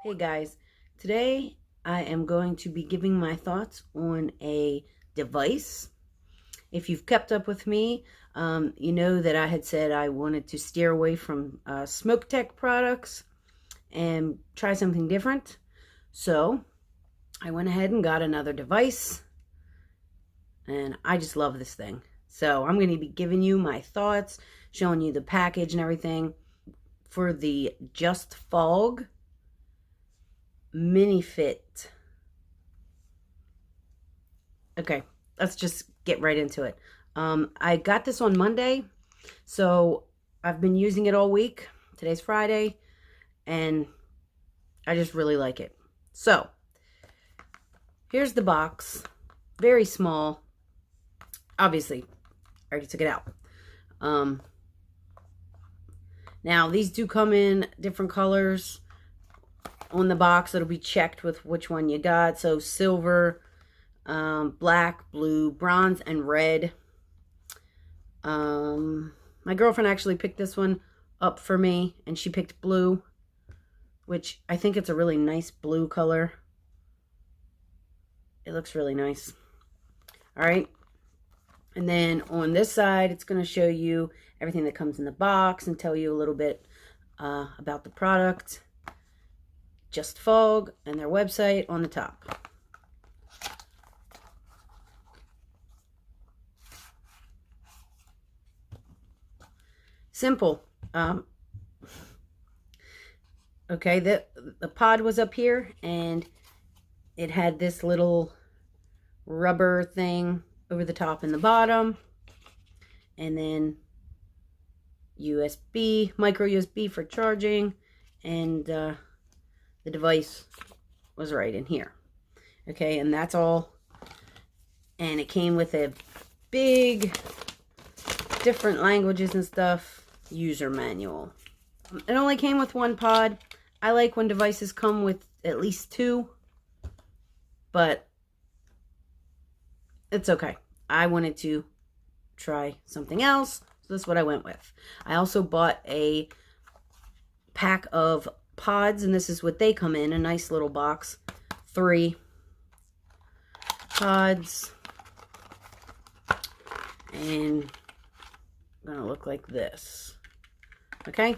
Hey guys, today I am going to be giving my thoughts on a device. If you've kept up with me, you know that I had said I wanted to steer away from smoke tech products and try something different. So I went ahead and got another device, and I just love this thing. So I'm going to be giving you my thoughts, showing you the package and everything for the JustFog Minifit. Okay, let's just get right into it. I got this on Monday, so I've been using it all week. Today's Friday, and I just really like it. So, here's the box. Very small. Obviously, I already took it out. Now, these do come in different colors. On the box, it'll be checked with which one you got. So silver, black, blue, bronze, and red. My girlfriend actually picked this one up for me, and she picked blue, which I think it's a really nice blue color. It looks really nice. All right. And then on this side, it's going to show you everything that comes in the box and tell you a little bit about the product. JustFog and their website on the top. Simple. Okay, the pod was up here, and it had this little rubber thing over the top and the bottom, and then USB, micro USB for charging, and the device was right in here. Okay, and that's all. And it came with a big, different languages and stuff, user manual. It only came with one pod. I like when devices come with at least two, but it's okay. I wanted to try something else, so that's what I went with. I also bought a pack of pods, and this is what they come in, a nice little box. 3 pods, and gonna look like this. Okay,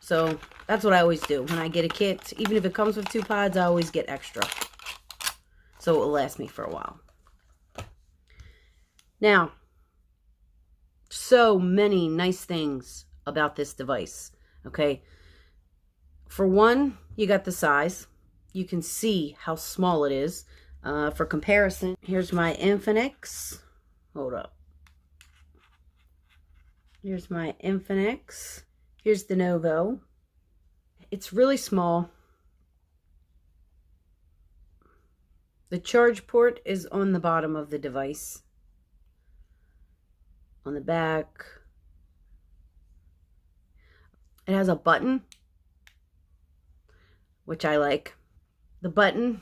so that's what I always do when I get a kit. Even if it comes with 2 pods, I always get extra, so it will last me for a while. Now, so many nice things about this device. Okay, for one, you got the size. You can see how small it is. For comparison, here's my Infinix. Hold up. Here's my Infinix. Here's the Novo. It's really small. The charge port is on the bottom of the device. On the back, it has a button, which I like. The button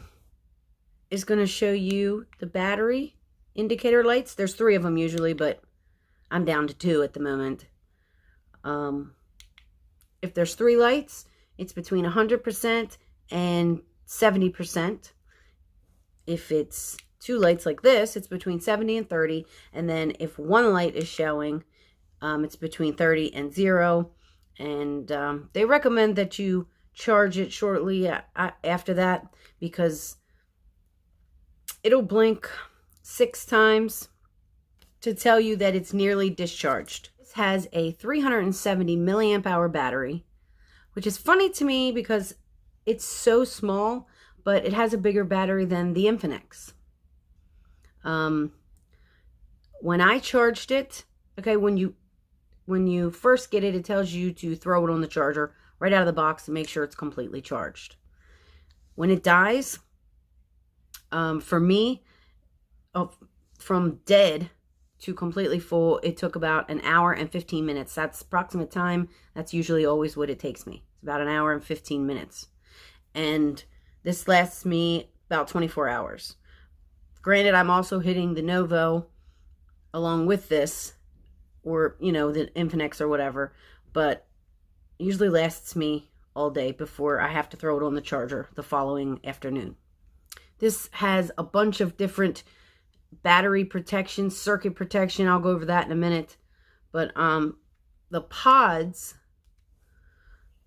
is going to show you the battery indicator lights. There's 3 of them usually, but I'm down to 2 at the moment. If there's 3 lights, it's between 100% and 70%. If it's 2 lights like this, it's between 70 and 30. And then if 1 light is showing, it's between 30 and 0. And they recommend that you charge it shortly after that, because it'll blink 6 times to tell you that it's nearly discharged. This has a 370 milliamp hour battery, which is funny to me because it's so small, but it has a bigger battery than the Infinix. When I charged it, okay, when you first get it, it tells you to throw it on the charger right out of the box to make sure it's completely charged. When it dies, for me, from dead to completely full, it took about 1 hour and 15 minutes. That's approximate time. That's usually always what it takes me. It's about 1 hour and 15 minutes. And this lasts me about 24 hours. Granted, I'm also hitting the Novo along with this, or, you know, the Infinix or whatever, but it usually lasts me all day before I have to throw it on the charger the following afternoon. This has a bunch of different battery protection, circuit protection. I'll go over that in a minute. But the pods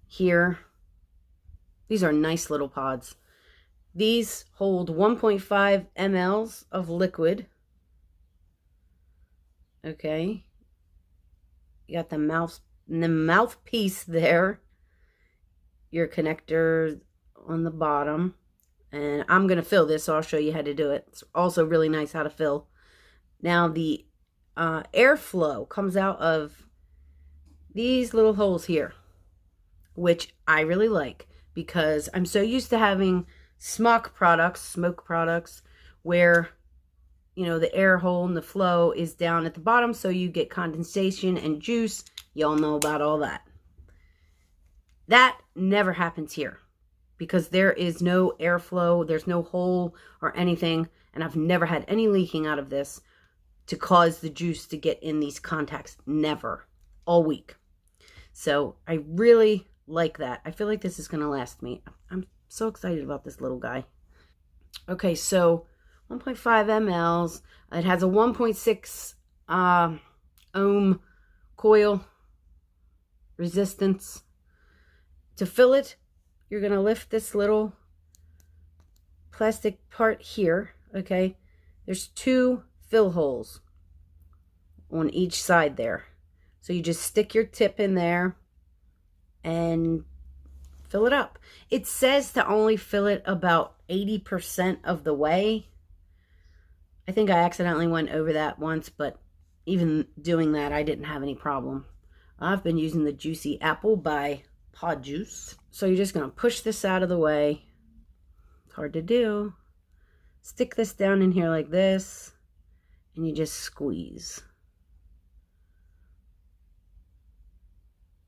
here, these are nice little pods. These hold 1.5 mLs of liquid. Okay. You got the mouthpiece there. Your connector on the bottom. And I'm going to fill this, so I'll show you how to do it. It's also really nice how to fill. Now, the airflow comes out of these little holes here, which I really like because I'm so used to having smoke products, where, you know, the air hole and the flow is down at the bottom, so you get condensation and juice. Y'all know about all that. That never happens here because there is no airflow, there's no hole or anything, and I've never had any leaking out of this to cause the juice to get in these contacts. Never. All week. So I really like that. I feel like this is going to last me. I'm so excited about this little guy. Okay, so 1.5 mLs. It has a 1.6 ohm coil resistance. To fill it, you're going to lift this little plastic part here, okay? There's 2 fill holes on each side there. So you just stick your tip in there and fill it up. It says to only fill it about 80% of the way. I think I accidentally went over that once, but even doing that, I didn't have any problem. I've been using the Juicy Apple by Pod Juice. So you're just going to push this out of the way. It's hard to do. Stick this down in here like this, and you just squeeze.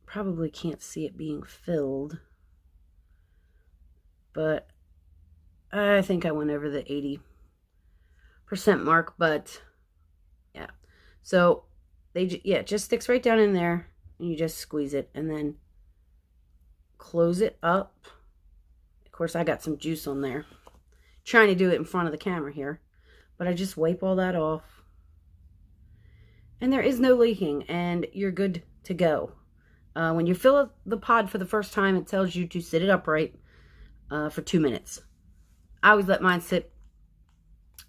Probably can't see it being filled, but I think I went over the 80% mark, but yeah. So it just sticks right down in there, and you just squeeze it and then close it up. Of course, I got some juice on there. Trying to do it in front of the camera here, but I just wipe all that off. And there is no leaking, and you're good to go. When you fill the pod for the first time, it tells you to sit it upright for 2 minutes. I always let mine sit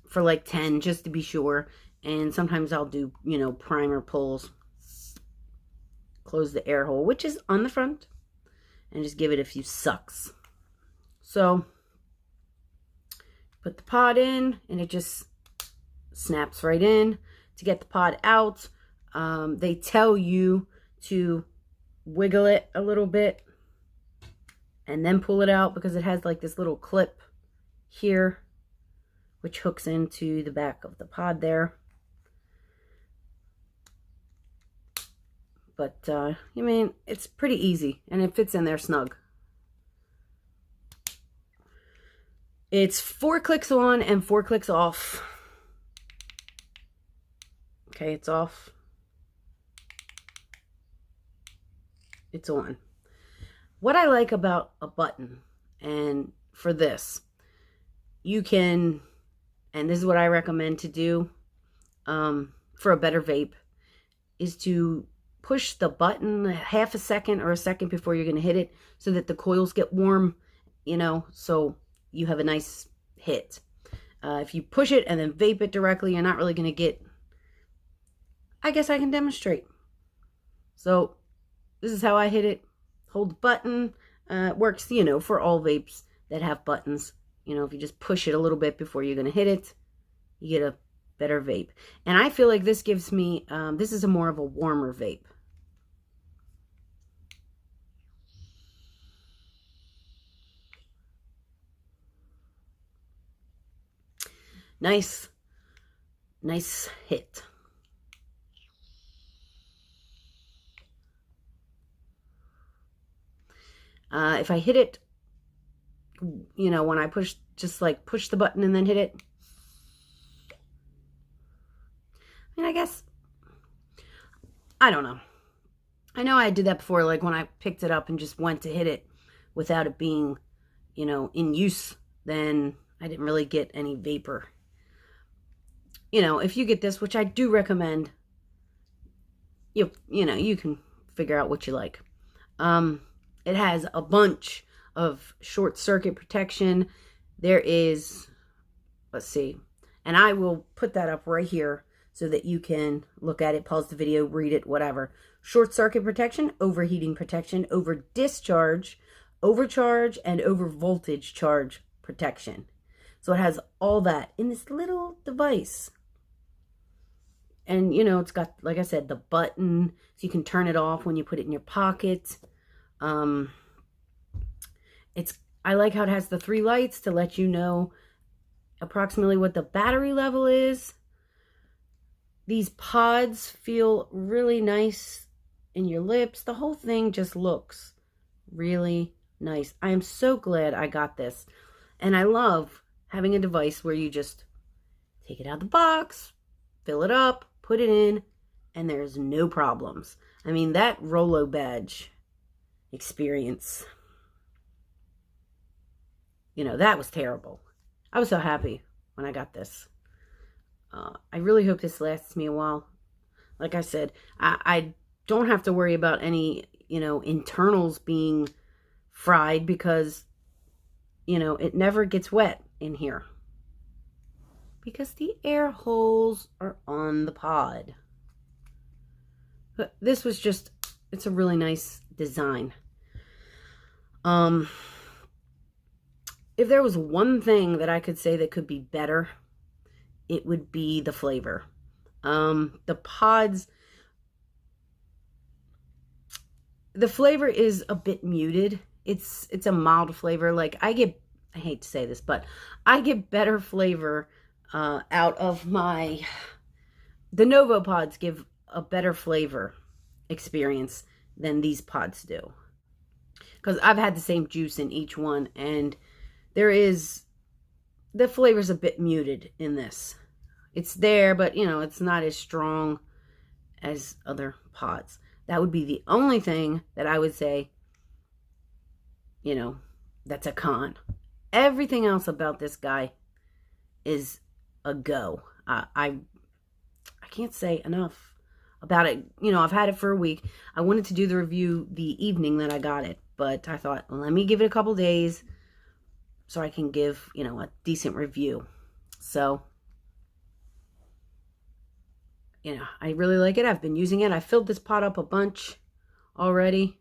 for like 10 just to be sure. And sometimes I'll do, you know, primer pulls. Close the air hole, which is on the front. And just give it a few sucks. So, put the pod in, and it just snaps right in. To get the pod out, they tell you to wiggle it a little bit and then pull it out, because it has like this little clip here which hooks into the back of the pod there. But I mean, it's pretty easy, and it fits in there snug. It's 4 clicks on and 4 clicks off. Okay, it's off. It's on. What I like about a button, and for this, you can, and this is what I recommend to do for a better vape, is to push the button half a second or a second before you're going to hit it, so that the coils get warm, you know, so you have a nice hit. If you push it and then vape it directly, you're not really going to get, I guess I can demonstrate. So this is how I hit it. Hold the button. It works, you know, for all vapes that have buttons. You know, if you just push it a little bit before you're going to hit it, you get a better vape. And I feel like this gives me, this is a more of a warmer vape. Nice hit. If I hit it, you know, when I push, just like push the button and then hit it. I mean, I guess, I don't know. I know I did that before, like when I picked it up and just went to hit it. without it being, you know, in use, then I didn't really get any vapor. You know, if you get this, which I do recommend, you know, you can figure out what you like. It has a bunch of short circuit protection. There is, let's see, and I will put that up right here so that you can look at it, pause the video, read it, whatever. Short circuit protection, overheating protection, over discharge, overcharge, and over voltage charge protection. So it has all that in this little device. And, you know, it's got, like I said, the button, so you can turn it off when you put it in your pocket. I like how it has the 3 lights to let you know approximately what the battery level is. These pods feel really nice in your lips. The whole thing just looks really nice. I am so glad I got this. And I love having a device where you just take it out of the box, fill it up, put it in, and there's no problems. I mean, that Rolo badge experience, you know, that was terrible. I was so happy when I got this. I really hope this lasts me a while. Like I said, I don't have to worry about any, you know, internals being fried because, you know, it never gets wet in here because the air holes are on the pod. But this was just, it's a really nice design. If there was one thing that I could say that could be better, it would be the flavor. The pods, the flavor is a bit muted. It's a mild flavor. Like I hate to say this, but I get better flavor out of the Novo pods give a better flavor experience than these pods do. Because I've had the same juice in each one, and the flavor's a bit muted in this. It's there, but, you know, it's not as strong as other pods. That would be the only thing that I would say, you know, that's a con. Everything else about this guy is a go. I can't say enough about it. You know, I've had it for a week. I wanted to do the review the evening that I got it, but I thought, let me give it a couple days so I can give, you know, a decent review. So, you know, I really like it. I've been using it. I filled this pot up a bunch already.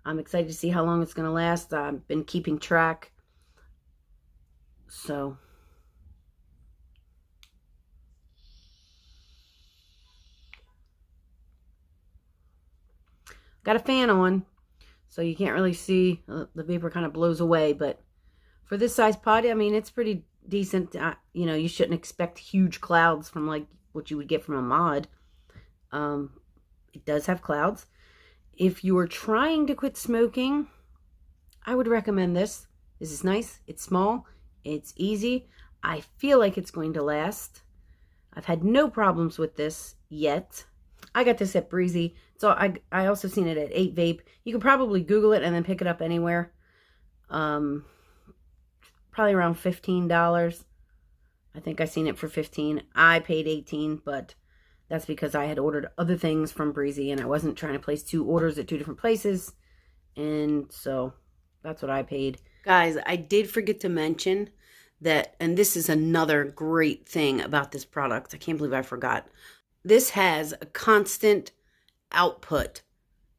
I'm excited to see how long it's going to last. I've been keeping track. So, got a fan on, so you can't really see. The vapor kind of blows away, but for this size pod, I mean, it's pretty decent. You know, you shouldn't expect huge clouds from like what you would get from a mod. It does have clouds. If you are trying to quit smoking, I would recommend this. This is nice. It's small. It's easy. I feel like it's going to last. I've had no problems with this yet. I got this at Breezy. So I also seen it at 8 Vape. You can probably Google it and then pick it up anywhere. Probably around $15. I think I seen it for $15. I paid $18, but that's because I had ordered other things from Breezy and I wasn't trying to place 2 orders at 2 different places. And so that's what I paid. Guys, I did forget to mention that, and this is another great thing about this product. I can't believe I forgot. This has a constant output.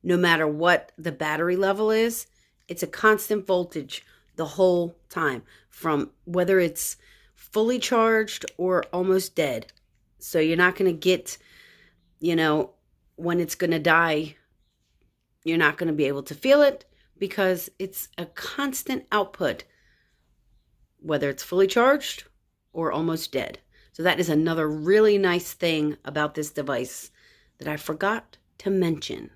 No matter what the battery level is, it's a constant voltage the whole time, from whether it's fully charged or almost dead. So you're not going to get, you know, when it's going to die, you're not going to be able to feel it because it's a constant output, whether it's fully charged or almost dead. So that is another really nice thing about this device that I forgot to mention.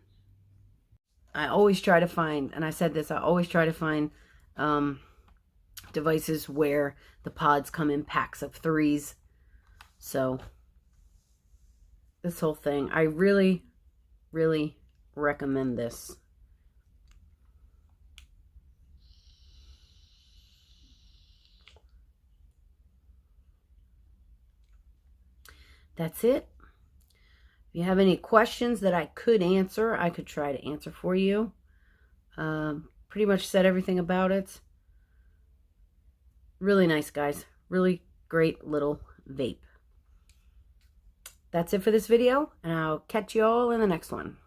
I always try to find, and I said this, I always try to find devices where the pods come in packs of 3s. So this whole thing, I really, really recommend this. that's it. If you have any questions that I could answer, I could try to answer for you. Pretty much said everything about it. Really nice, guys. Really great little vape. That's it for this video, and I'll catch you all in the next one.